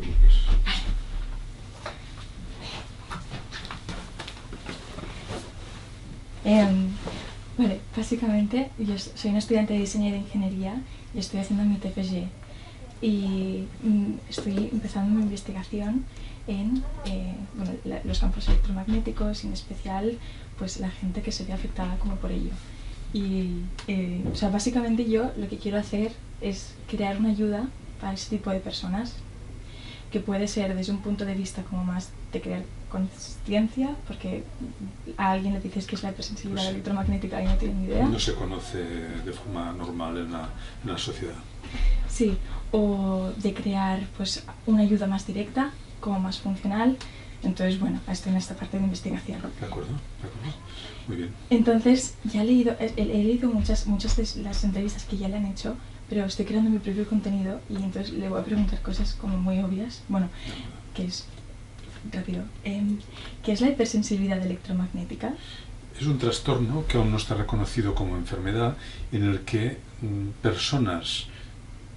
preocupes. Vale, básicamente yo soy una estudiante de diseño y de ingeniería y estoy haciendo mi TFG y estoy empezando mi investigación en los campos electromagnéticos y en especial pues la gente que se ve afectada como por ello. Y o sea, básicamente yo lo que quiero hacer es crear una ayuda para ese tipo de personas, que puede ser desde un punto de vista como más de crear conciencia, porque a alguien le dices que es la hipersensibilidad electromagnética y no tiene ni idea. No se conoce de forma normal en la sociedad. Sí, o de crear pues una ayuda más directa, como más funcional. Entonces, bueno, estoy en esta parte de investigación. De acuerdo, muy bien. Entonces, ya he leído muchas de las entrevistas que ya le han hecho, pero estoy creando mi propio contenido y entonces le voy a preguntar cosas como muy obvias. Bueno, que es rápido. ¿Qué es la hipersensibilidad electromagnética? Es un trastorno que aún no está reconocido como enfermedad, en el que personas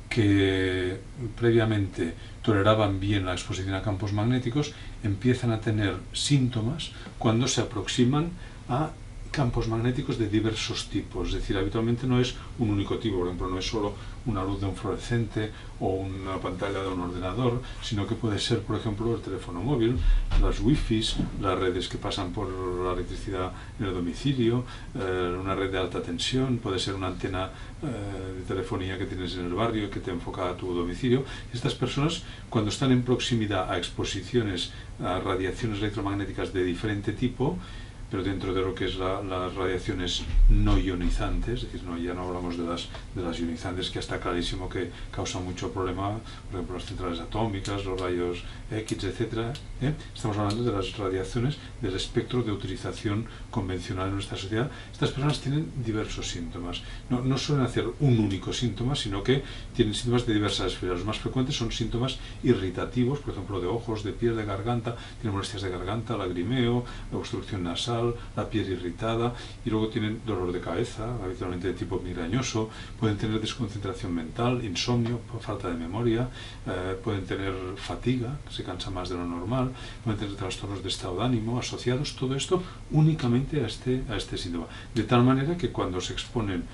que previamente toleraban bien la exposición a campos magnéticos empiezan a tener síntomas cuando se aproximan a campos magnéticos de diversos tipos. Es decir, habitualmente no es un único tipo, por ejemplo, no es solo una luz de un fluorescente o una pantalla de un ordenador, sino que puede ser, por ejemplo, el teléfono móvil, las wifis, las redes que pasan por la electricidad en el domicilio, una red de alta tensión, puede ser una antena de telefonía que tienes en el barrio que te enfoca a tu domicilio. Estas personas, cuando están en proximidad a exposiciones a radiaciones electromagnéticas de diferente tipo, pero dentro de lo que es las radiaciones no ionizantes, es decir, ya no hablamos de las ionizantes, que está clarísimo que causan mucho problema, por ejemplo, las centrales atómicas, los rayos X, etc. Estamos hablando de las radiaciones del espectro de utilización convencional en nuestra sociedad. Estas personas tienen diversos síntomas. No suelen hacer un único síntoma, sino que tienen síntomas de diversas esferas. Los más frecuentes son síntomas irritativos, por ejemplo, de ojos, de piel, de garganta, tienen molestias de garganta, lagrimeo, obstrucción nasal, la piel irritada, y luego tienen dolor de cabeza, habitualmente de tipo migrañoso, pueden tener desconcentración mental, insomnio, falta de memoria, pueden tener fatiga, se cansa más de lo normal, pueden tener trastornos de estado de ánimo asociados, todo esto únicamente a este síntoma, de tal manera que cuando se exponen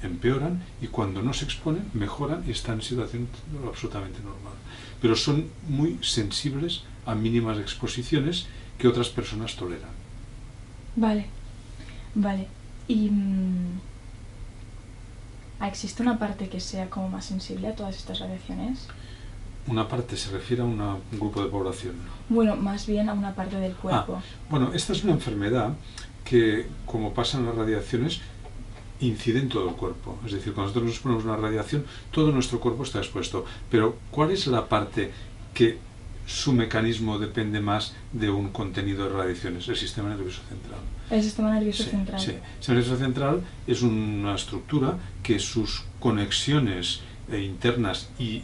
empeoran y cuando no se exponen mejoran y están en situación absolutamente normal, pero son muy sensibles a mínimas exposiciones que otras personas toleran. Vale. Y ¿existe una parte que sea como más sensible a todas estas radiaciones? Una parte se refiere a un grupo de población. Bueno, más bien a una parte del cuerpo. Bueno, esta es una enfermedad que, como pasa en las radiaciones, incide en todo el cuerpo. Es decir, cuando nosotros nos ponemos una radiación, todo nuestro cuerpo está expuesto. Pero, ¿cuál es la parte que su mecanismo depende más de un contenido de radiaciones? El sistema nervioso central. El sistema nervioso central. Sí. El sistema nervioso central es una estructura que sus conexiones internas y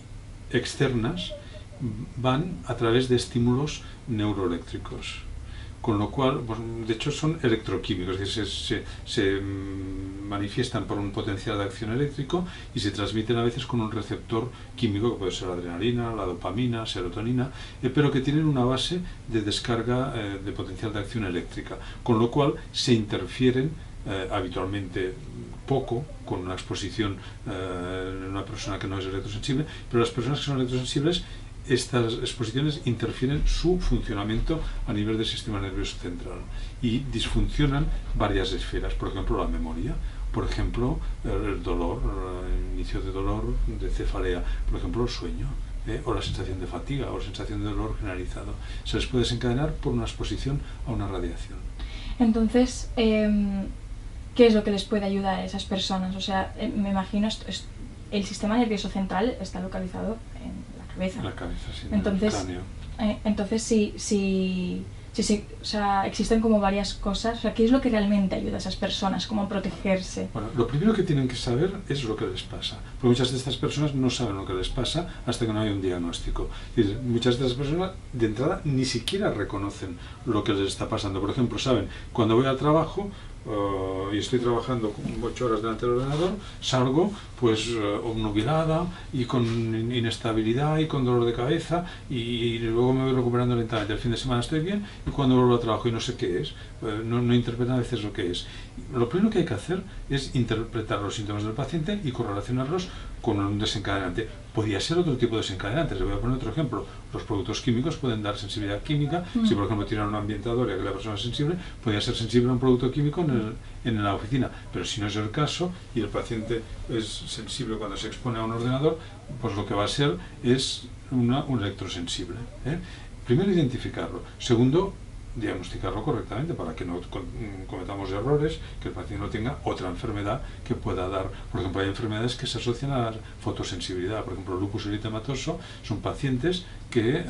externas van a través de estímulos neuroeléctricos. Con lo cual, pues, de hecho son electroquímicos, es decir, se manifiestan por un potencial de acción eléctrico y se transmiten a veces con un receptor químico, que puede ser la adrenalina, la dopamina, serotonina, pero que tienen una base de descarga de potencial de acción eléctrica, con lo cual se interfieren habitualmente poco con una exposición en una persona que no es electrosensible, pero las personas que son electrosensibles, estas exposiciones interfieren su funcionamiento a nivel del sistema nervioso central y disfuncionan varias esferas, por ejemplo la memoria, por ejemplo el dolor, el inicio de dolor, de cefalea, por ejemplo el sueño, o la sensación de fatiga o la sensación de dolor generalizado. Se les puede desencadenar por una exposición a una radiación. Entonces, ¿qué es lo que les puede ayudar a esas personas? O sea, me imagino, el sistema nervioso central está localizado en la cabeza, sí, entonces, en el cráneo. Entonces, o sea, existen como varias cosas. O sea, ¿qué es lo que realmente ayuda a esas personas? ¿Cómo protegerse? Bueno, lo primero que tienen que saber es lo que les pasa. Porque muchas de estas personas no saben lo que les pasa hasta que no hay un diagnóstico. Es decir, muchas de estas personas de entrada ni siquiera reconocen lo que les está pasando. Por ejemplo, saben, cuando voy al trabajo, y estoy trabajando 8 horas delante del ordenador, salgo pues obnubilada y con inestabilidad y con dolor de cabeza y luego me voy recuperando lentamente. El fin de semana estoy bien y cuando vuelvo a trabajo y no sé qué es, no interpreto a veces lo que es. Lo primero que hay que hacer es interpretar los síntomas del paciente y correlacionarlos con un desencadenante. Podría ser otro tipo de desencadenantes. Le voy a poner otro ejemplo. Los productos químicos pueden dar sensibilidad química. Si por ejemplo tiran un ambientador y que la persona es sensible, podría ser sensible a un producto químico en la oficina. Pero si no es el caso y el paciente es sensible cuando se expone a un ordenador, pues lo que va a ser es un electrosensible. Primero, identificarlo. Segundo, diagnosticarlo correctamente para que no cometamos errores, que el paciente no tenga otra enfermedad que pueda dar. Por ejemplo, hay enfermedades que se asocian a la fotosensibilidad. Por ejemplo, el lupus eritematoso son pacientes que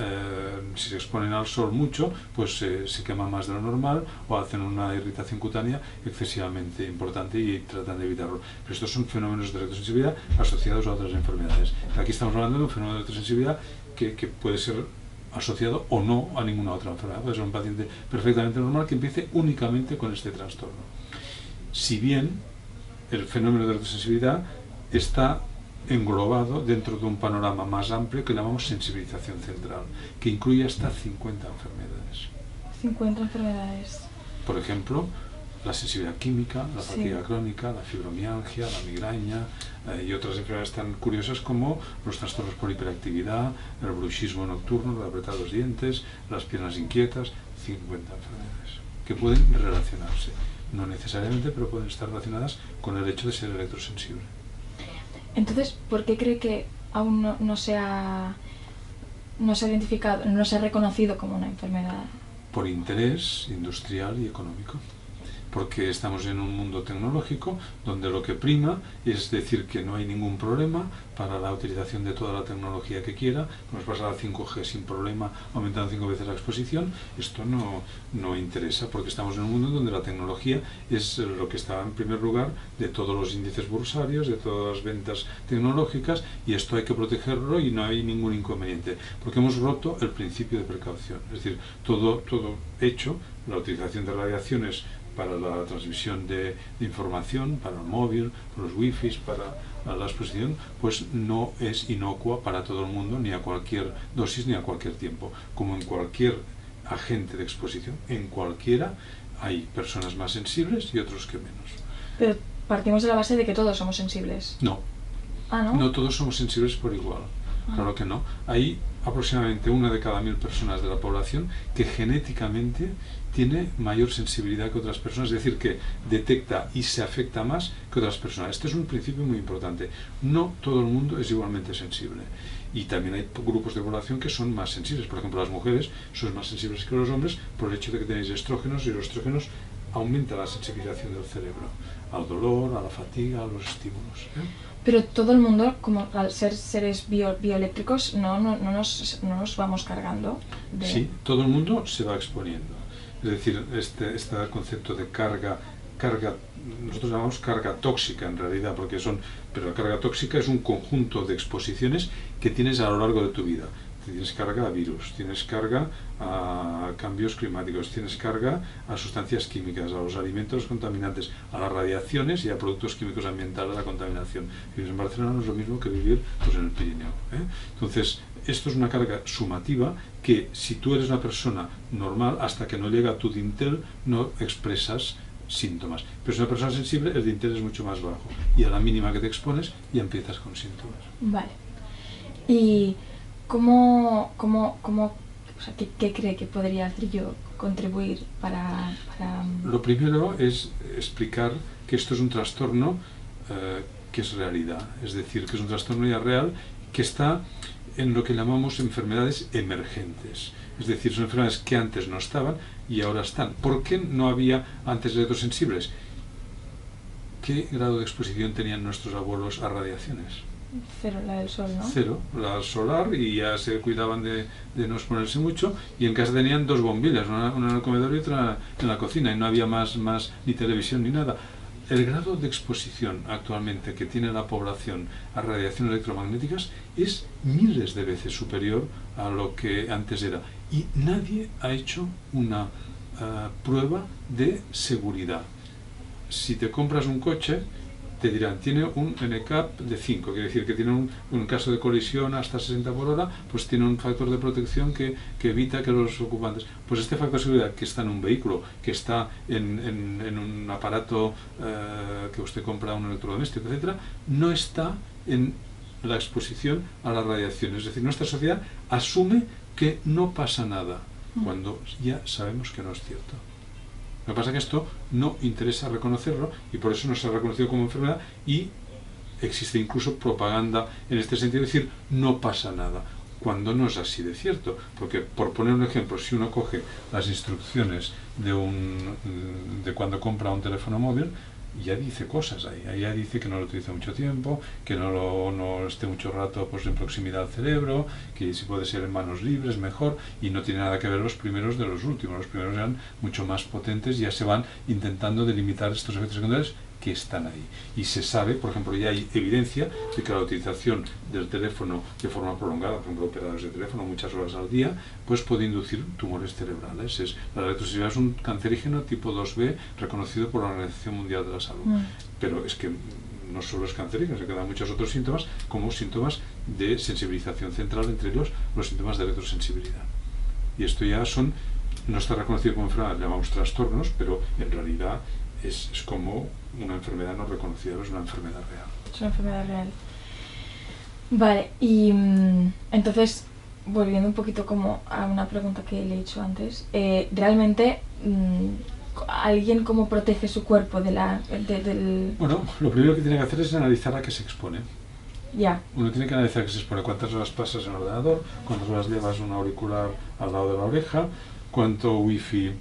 si se exponen al sol mucho, pues se queman más de lo normal o hacen una irritación cutánea excesivamente importante y tratan de evitarlo. Pero estos son fenómenos de electrosensibilidad asociados a otras enfermedades. Aquí estamos hablando de un fenómeno de electrosensibilidad que puede ser asociado o no a ninguna otra enfermedad. Puede ser un paciente perfectamente normal que empiece únicamente con este trastorno. Si bien el fenómeno de electrosensibilidad está englobado dentro de un panorama más amplio que llamamos sensibilización central, que incluye hasta 50 enfermedades. 50 enfermedades. Por ejemplo, la sensibilidad química, la fatiga Sí. crónica, la fibromialgia, la migraña y otras enfermedades tan curiosas como los trastornos por hiperactividad, el bruxismo nocturno, el apretar los dientes, las piernas inquietas, 50 enfermedades que pueden relacionarse. No necesariamente, pero pueden estar relacionadas con el hecho de ser electrosensible. Entonces, ¿por qué cree que aún no se ha identificado, no se ha reconocido como una enfermedad? Por interés industrial y económico. Porque estamos en un mundo tecnológico donde lo que prima es decir que no hay ningún problema para la utilización de toda la tecnología que quiera, nos pasa a 5G sin problema, aumentando 5 veces la exposición. Esto no interesa porque estamos en un mundo donde la tecnología es lo que está en primer lugar de todos los índices bursarios, de todas las ventas tecnológicas, y esto hay que protegerlo y no hay ningún inconveniente, porque hemos roto el principio de precaución. Es decir, todo hecho, la utilización de radiaciones para la transmisión de información, para el móvil, para los wifi, para la exposición, pues no es inocua para todo el mundo, ni a cualquier dosis, ni a cualquier tiempo. Como en cualquier agente de exposición, en cualquiera hay personas más sensibles y otros que menos. Pero partimos de la base de que todos somos sensibles. No. Ah, ¿no? No todos somos sensibles por igual. Claro que no. Hay aproximadamente 1 de cada 1000 personas de la población que genéticamente tiene mayor sensibilidad que otras personas, es decir, que detecta y se afecta más que otras personas. Este es un principio muy importante. No todo el mundo es igualmente sensible. Y también hay grupos de población que son más sensibles. Por ejemplo, las mujeres son más sensibles que los hombres por el hecho de que tenéis estrógenos, y los estrógenos aumentan la sensibilización del cerebro al dolor, a la fatiga, a los estímulos. Pero todo el mundo, como al ser seres bioeléctricos, no nos vamos cargando de... Sí, todo el mundo se va exponiendo. Es decir, este concepto de carga, nosotros llamamos carga tóxica en realidad, pero la carga tóxica es un conjunto de exposiciones que tienes a lo largo de tu vida. Tienes carga a virus, tienes carga a cambios climáticos, tienes carga a sustancias químicas, a los alimentos contaminantes, a las radiaciones y a productos químicos ambientales, a la contaminación. Vivir en Barcelona no es lo mismo que vivir pues, en el Pirineo. Entonces, esto es una carga sumativa que si tú eres una persona normal, hasta que no llega a tu dintel, no expresas síntomas. Pero si una persona sensible, el dintel es mucho más bajo y a la mínima que te expones ya empiezas con síntomas. Vale. Y... ¿qué cree que podría hacer yo contribuir para...? Lo primero es explicar que esto es un trastorno que es realidad, es decir, que es un trastorno ya real que está en lo que llamamos enfermedades emergentes, es decir, son enfermedades que antes no estaban y ahora están. ¿Por qué no había antes electrosensibles? ¿Qué grado de exposición tenían nuestros abuelos a radiaciones? Cero, la del sol, ¿no? Cero, la solar, y ya se cuidaban de no exponerse mucho, y en casa tenían 2 bombillas, una en el comedor y otra en la cocina, y no había más ni televisión ni nada. El grado de exposición actualmente que tiene la población a radiaciones electromagnéticas es miles de veces superior a lo que antes era, y nadie ha hecho una prueba de seguridad. si te compras un coche, te dirán, tiene un NCAP de 5, quiere decir que tiene un caso de colisión hasta 60 por hora, pues tiene un factor de protección que evita que los ocupantes... Pues este factor de seguridad que está en un vehículo, que está en un aparato que usted compra, un electrodoméstico, etcétera, no está en la exposición a la radiación. Es decir, nuestra sociedad asume que no pasa nada, cuando ya sabemos que no es cierto. Lo que pasa es que esto no interesa reconocerlo y por eso no se ha reconocido como enfermedad y existe incluso propaganda en este sentido, es decir, no pasa nada, cuando no es así de cierto. Porque, por poner un ejemplo, si uno coge las instrucciones de cuando compra un teléfono móvil, ya dice cosas ahí ya dice que no lo utilice mucho tiempo, que no esté mucho rato pues en proximidad al cerebro, que si puede ser en manos libres mejor, y no tiene nada que ver los primeros de los últimos. Los primeros eran mucho más potentes y ya se van intentando delimitar estos efectos secundarios que están ahí. Y se sabe, por ejemplo, ya hay evidencia de que la utilización del teléfono de forma prolongada, por ejemplo, operadores de teléfono muchas horas al día, pues puede inducir tumores cerebrales. La electrosensibilidad es un cancerígeno tipo 2B reconocido por la Organización Mundial de la Salud. Pero es que no solo es cancerígeno, se quedan muchos otros síntomas, como síntomas de sensibilización central, entre ellos los síntomas de electrosensibilidad. Y esto ya no está reconocido como enfermedad, le llamamos trastornos, pero en realidad es como una enfermedad no reconocida, es una enfermedad real. Es una enfermedad real. Vale, y entonces, volviendo un poquito como a una pregunta que le he hecho antes, realmente ¿alguien cómo protege su cuerpo del...? Bueno, lo primero que tiene que hacer es analizar a qué se expone. Ya. Uno tiene que analizar a qué se expone, cuántas horas pasas en el ordenador, cuántas horas llevas un auricular al lado de la oreja, cuánto wifi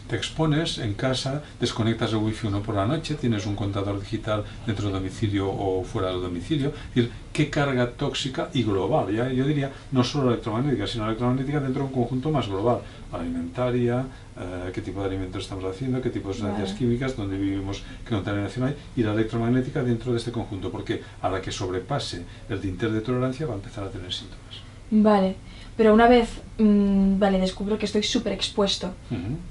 te expones en casa, desconectas el wifi o no por la noche, tienes un contador digital dentro del domicilio o fuera del domicilio. Es decir, qué carga tóxica y global, ya yo diría, no solo electromagnética, sino electromagnética dentro de un conjunto más global, alimentaria, qué tipo de alimentos estamos haciendo, qué tipo de sustancias químicas, dónde vivimos, qué contaminación hay, y la electromagnética dentro de este conjunto, porque a la que sobrepase el dintel de tolerancia va a empezar a tener síntomas. Vale. Pero una vez, descubro que estoy súper expuesto,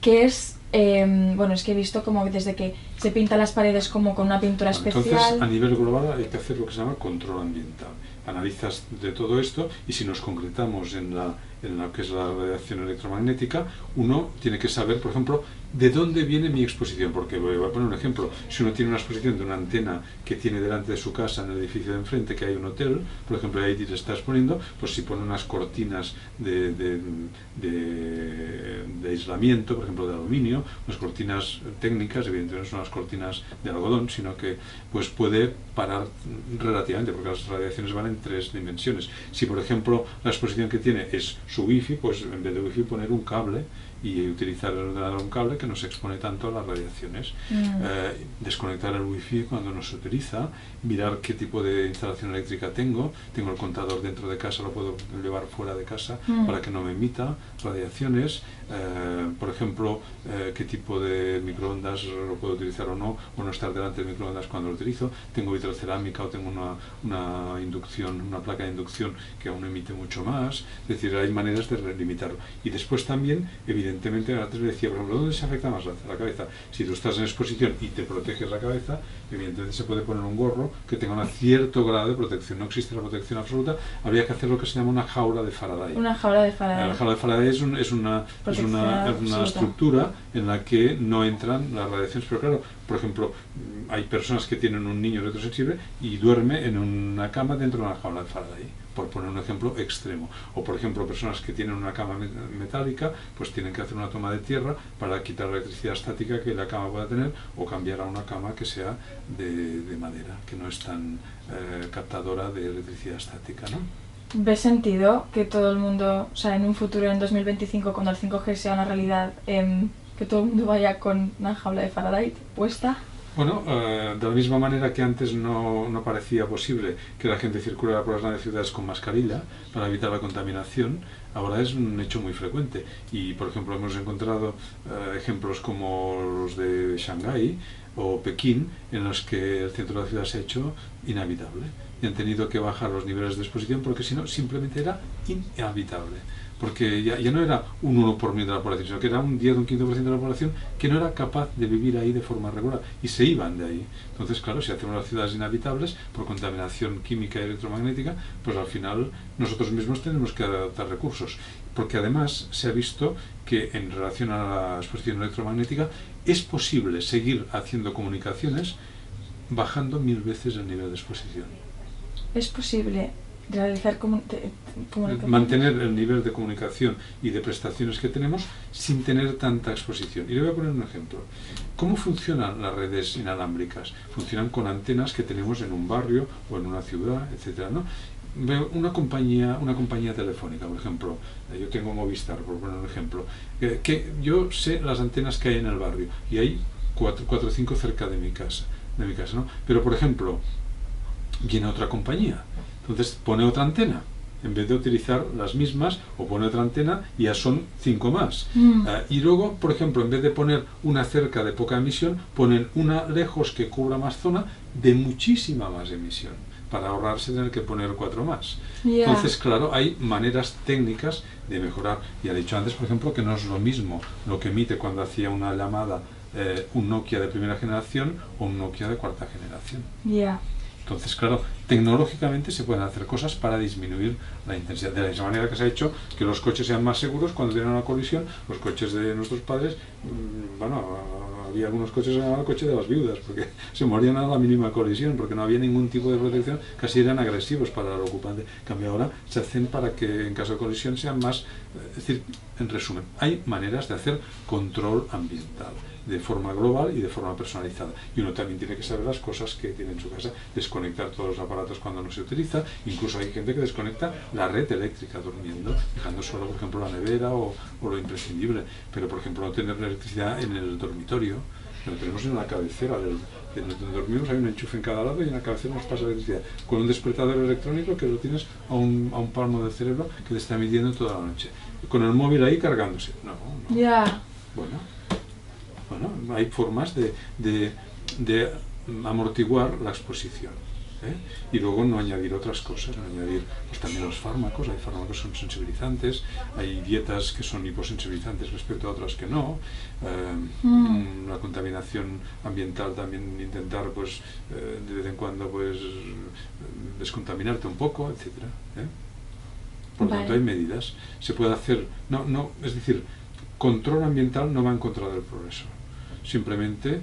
que es, bueno, es que he visto como desde que se pintan las paredes como con una pintura especial. Entonces, a nivel global hay que hacer lo que se llama control ambiental. Analizas de todo esto y si nos concretamos en lo que es la radiación electromagnética, uno tiene que saber, por ejemplo, de dónde viene mi exposición, porque voy a poner un ejemplo. Si uno tiene una exposición de una antena que tiene delante de su casa en el edificio de enfrente, que hay un hotel, por ejemplo, ahí se está exponiendo, pues si pone unas cortinas de aislamiento, por ejemplo, de aluminio, unas cortinas técnicas, evidentemente no son las cortinas de algodón, sino que pues puede parar relativamente, porque las radiaciones van en 3 dimensiones. Si, por ejemplo, la exposición que tiene es su wifi, pues en vez de wifi poner un cable y utilizar el ordenador un cable que no se expone tanto a las radiaciones. Desconectar el wifi cuando no se utiliza, mirar qué tipo de instalación eléctrica tengo el contador dentro de casa, lo puedo llevar fuera de casa para que no me emita radiaciones, por ejemplo, qué tipo de microondas lo puedo utilizar o no estar delante del microondas cuando lo utilizo, tengo vitrocerámica o tengo una inducción, una placa de inducción que aún emite mucho más, es decir, hay maneras de limitarlo. Y después también, evidentemente, antes le decía, por ejemplo, ¿dónde se afecta más la cabeza? Si tú estás en exposición y te proteges la cabeza, evidentemente se puede poner un gorro que tenga un cierto grado de protección. No existe la protección absoluta, habría que hacer lo que se llama una jaula de Faraday. Una jaula de Faraday. La jaula de Faraday es una estructura en la que no entran las radiaciones, pero claro, por ejemplo, hay personas que tienen un niño electrosensible y duerme en una cama dentro de una jaula de Faraday, por poner un ejemplo extremo. O por ejemplo, personas que tienen una cama metálica, pues tienen que hacer una toma de tierra para quitar la electricidad estática que la cama pueda tener, o cambiar a una cama que sea de madera, que no es tan captadora de electricidad estática, ¿no? ¿Ves sentido que todo el mundo, o sea, en un futuro, en 2025, cuando el 5G sea una realidad, que todo el mundo vaya con una jaula de Faraday puesta? Bueno, de la misma manera que antes no parecía posible que la gente circulara por las grandes ciudades con mascarilla para evitar la contaminación, ahora es un hecho muy frecuente. Y, por ejemplo, hemos encontrado ejemplos como los de Shanghái o Pekín, en los que el centro de la ciudad se ha hecho inhabitable y han tenido que bajar los niveles de exposición porque si no, simplemente era inhabitable. porque ya no era un 1 por 1000 de la población, sino que era un 10 o un 15% de la población que no era capaz de vivir ahí de forma regular y se iban de ahí. Entonces, claro, si hacemos las ciudades inhabitables por contaminación química y electromagnética, pues al final nosotros mismos tenemos que adaptar recursos, porque además se ha visto que en relación a la exposición electromagnética es posible seguir haciendo comunicaciones bajando 1000 veces el nivel de exposición. Es posible realizar comunicación. Mantener el nivel de comunicación y de prestaciones que tenemos sin tener tanta exposición. Y le voy a poner un ejemplo. ¿Cómo funcionan las redes inalámbricas? Funcionan con antenas que tenemos en un barrio o en una ciudad, etcétera, ¿no? Veo una compañía telefónica, por ejemplo, yo tengo Movistar, por poner un ejemplo, que yo sé las antenas que hay en el barrio y hay 4 o 5 cerca de mi casa, ¿no? Pero, por ejemplo, viene otra compañía, entonces pone otra antena, en vez de utilizar las mismas, o pone otra antena y ya son 5 más. Y luego, por ejemplo, en vez de poner una cerca de poca emisión, ponen una lejos que cubra más zona de muchísima más emisión, para ahorrarse tener que poner 4 más. Entonces, claro, hay maneras técnicas de mejorar. Ya he dicho antes, por ejemplo, que no es lo mismo lo que emite cuando hacía una llamada un Nokia de primera generación o un Nokia de cuarta generación. Entonces, claro, tecnológicamente se pueden hacer cosas para disminuir la intensidad. De la misma manera que se ha hecho que los coches sean más seguros cuando tienen una colisión. Los coches de nuestros padres, bueno, había algunos coches que se llamaban el coche de las viudas, porque se morían a la mínima colisión, porque no había ningún tipo de protección, casi eran agresivos para el ocupante. En cambio ahora se hacen para que en caso de colisión sean más... Es decir, en resumen, hay maneras de hacer control ambiental de forma global y de forma personalizada. Y uno también tiene que saber las cosas que tiene en su casa, desconectar todos los aparatos cuando no se utiliza. Incluso hay gente que desconecta la red eléctrica durmiendo, dejando solo, por ejemplo, la nevera o lo imprescindible. Pero, por ejemplo, no tener electricidad en el dormitorio, que lo tenemos en la cabecera donde dormimos, hay un enchufe en cada lado y en la cabecera nos pasa electricidad. Con un despertador electrónico que lo tienes a un palmo del cerebro que te está midiendo toda la noche. Con el móvil ahí cargándose. No. Bueno, hay formas de amortiguar la exposición, y luego no añadir otras cosas, no añadir pues también los fármacos. Hay fármacos que son sensibilizantes, hay dietas que son hiposensibilizantes respecto a otras que no. La contaminación ambiental también intentar pues de vez en cuando pues descontaminarte un poco, etcétera. Por lo tanto hay medidas, se puede hacer, es decir, control ambiental no va en contra del progreso. Simplemente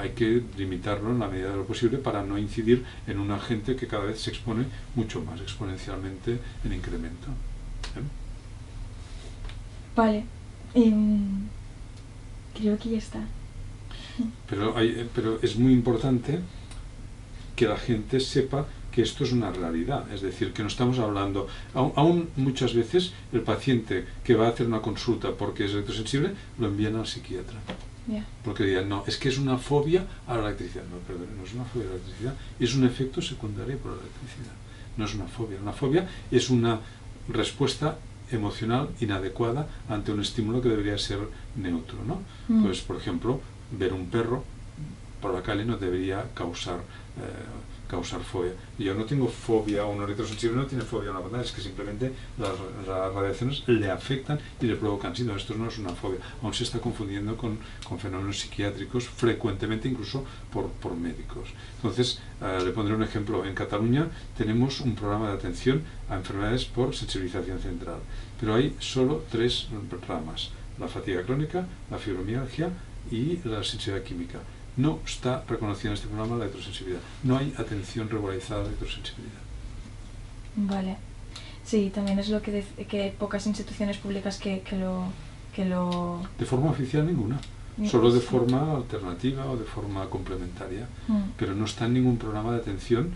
hay que limitarlo en la medida de lo posible para no incidir en un agente que cada vez se expone mucho más exponencialmente en incremento. Vale, creo que ya está. Pero es muy importante que la gente sepa que esto es una realidad, es decir, que no estamos hablando, aún muchas veces el paciente que va a hacer una consulta porque es electrosensible, lo envían al psiquiatra. Porque dirán, no, es que es una fobia a la electricidad. No, perdón, no es una fobia a la electricidad, es un efecto secundario por la electricidad. No es una fobia. Una fobia es una respuesta emocional inadecuada ante un estímulo que debería ser neutro, ¿no? Pues, por ejemplo, ver un perro por la calle no debería causar fobia. Yo no tengo fobia, o un electrosensible no tiene fobia a una pantalla, es que simplemente las radiaciones le afectan y le provocan síntomas. Esto no es una fobia, aún se está confundiendo con fenómenos psiquiátricos frecuentemente, incluso por médicos. Entonces, le pondré un ejemplo. En Cataluña tenemos un programa de atención a enfermedades por sensibilización central, pero hay solo 3 ramas: la fatiga crónica, la fibromialgia y la sensibilidad química. No está reconocida en este programa la electrosensibilidad. No hay atención regularizada de electrosensibilidad. Vale. Sí, también es lo que hay pocas instituciones públicas que lo... De forma oficial ninguna. Solo de forma alternativa o de forma complementaria. Pero no está en ningún programa de atención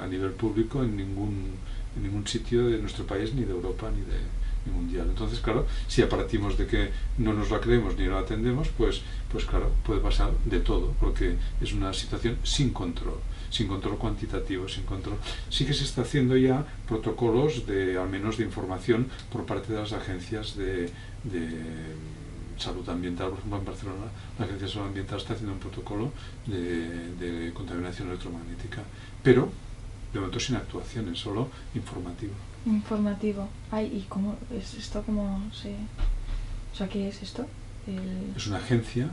a nivel público en ningún sitio de nuestro país, ni de Europa, ni mundial. Entonces, claro, si partimos de que no nos la creemos ni la atendemos, pues claro, puede pasar de todo, porque es una situación sin control cuantitativo, sin control. Sí que se está haciendo ya protocolos al menos de información por parte de las agencias de salud ambiental. Por ejemplo, en Barcelona la Agencia de Salud Ambiental está haciendo un protocolo de contaminación electromagnética, pero de momento sin actuaciones, solo informativo. Informativo. Ay, ¿y cómo es esto? ¿Cómo se...? O sea, ¿qué es esto? Es una agencia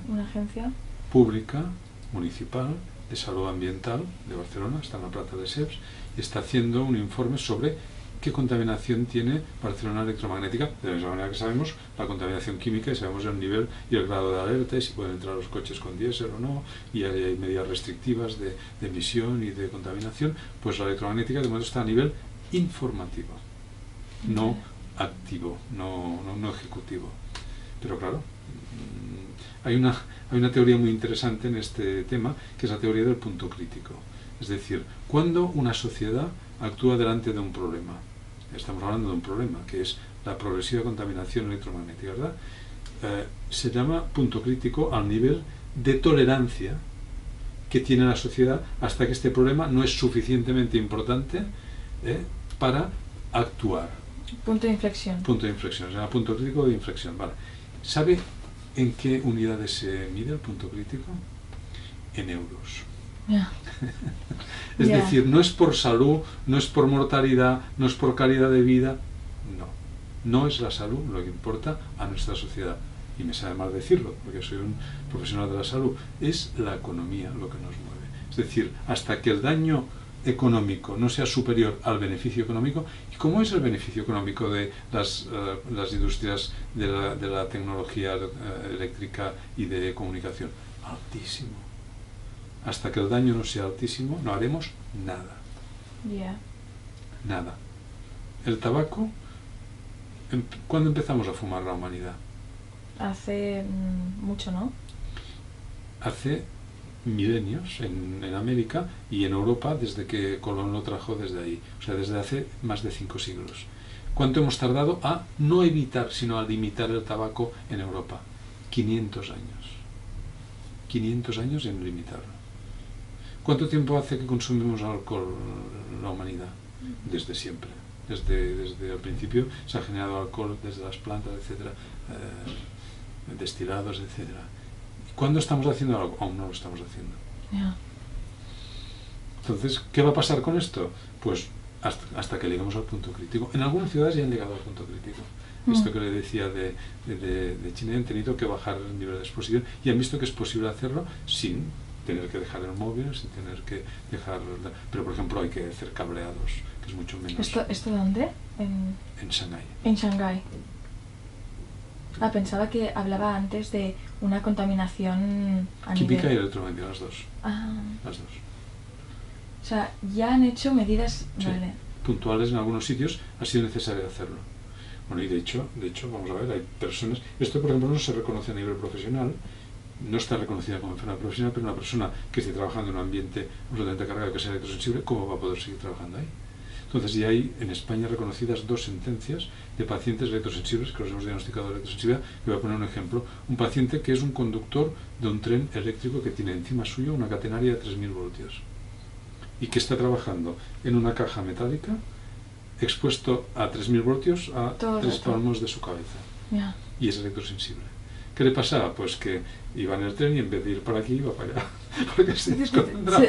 pública, municipal, de salud ambiental de Barcelona, está en la Plata de Seps, y está haciendo un informe sobre qué contaminación tiene Barcelona electromagnética, de la misma manera que sabemos la contaminación química y sabemos el nivel y el grado de alerta y si pueden entrar los coches con diésel o no, y hay medidas restrictivas de emisión y de contaminación. Pues la electromagnética de momento está a nivel informativo, no activo, no ejecutivo. Pero claro, hay una teoría muy interesante en este tema, que es la teoría del punto crítico. Es decir, cuando una sociedad actúa delante de un problema, estamos hablando de un problema, que es la progresiva contaminación electromagnética, ¿verdad? Se llama punto crítico al nivel de tolerancia que tiene la sociedad hasta que este problema no es suficientemente importante para actuar. Punto de inflexión. Punto de inflexión, se llama punto crítico de inflexión. Vale. ¿Sabe en qué unidades se mide el punto crítico? En euros. Es decir, no es por salud, no es por mortalidad, no es por calidad de vida, no es la salud lo que importa a nuestra sociedad. Y me sabe mal decirlo, porque soy un profesional de la salud, es la economía lo que nos mueve. Es decir, hasta que el daño económico no sea superior al beneficio económico. ¿Y cómo es el beneficio económico de las industrias de la tecnología eléctrica y de comunicación? Altísimo. Hasta que el daño no sea altísimo, no haremos nada. Nada. El tabaco, ¿cuándo empezamos a fumar la humanidad? Hace mucho, ¿no? Hace milenios en América y en Europa desde que Colón lo trajo desde ahí, o sea, desde hace más de 5 siglos. ¿Cuánto hemos tardado a no evitar, sino a limitar el tabaco en Europa? 500 años. 500 años en limitarlo. ¿Cuánto tiempo hace que consumimos alcohol la humanidad? Desde siempre. Desde el principio se ha generado alcohol desde las plantas, etcétera, destilados, etcétera. ¿Cuándo estamos haciendo algo? Aún no lo estamos haciendo. Entonces, ¿qué va a pasar con esto? Pues hasta que lleguemos al punto crítico. En algunas ciudades ya han llegado al punto crítico. Esto que le decía de China, han tenido que bajar el nivel de exposición y han visto que es posible hacerlo sin tener que dejar el móvil, sin tener que dejar... Pero, por ejemplo, hay que hacer cableados, que es mucho menos... ¿Esto dónde? En Shanghái. En Shanghái. Pensaba que hablaba antes de una contaminación a química nivel... y electromagnética, las dos. Las dos. O sea, ya han hecho medidas... Sí, vale. puntuales en algunos sitios, ha sido necesario hacerlo. Bueno, y de hecho, vamos a ver, hay personas... Esto, por ejemplo, no se reconoce a nivel profesional, no está reconocida como enfermedad profesional, pero una persona que esté trabajando en un ambiente absolutamente cargado, que sea electrosensible, ¿cómo va a poder seguir trabajando ahí? Entonces ya hay en España reconocidas 2 sentencias de pacientes electrosensibles que los hemos diagnosticado de electrosensibilidad. Y voy a poner un ejemplo. Un paciente que es un conductor de un tren eléctrico que tiene encima suyo una catenaria de 3000 voltios y que está trabajando en una caja metálica expuesto a 3000 voltios a 3 palmos de su cabeza. Y es electrosensible. ¿Qué le pasaba? Pues que iba en el tren y en vez de ir para aquí iba para allá porque se desconcentraba.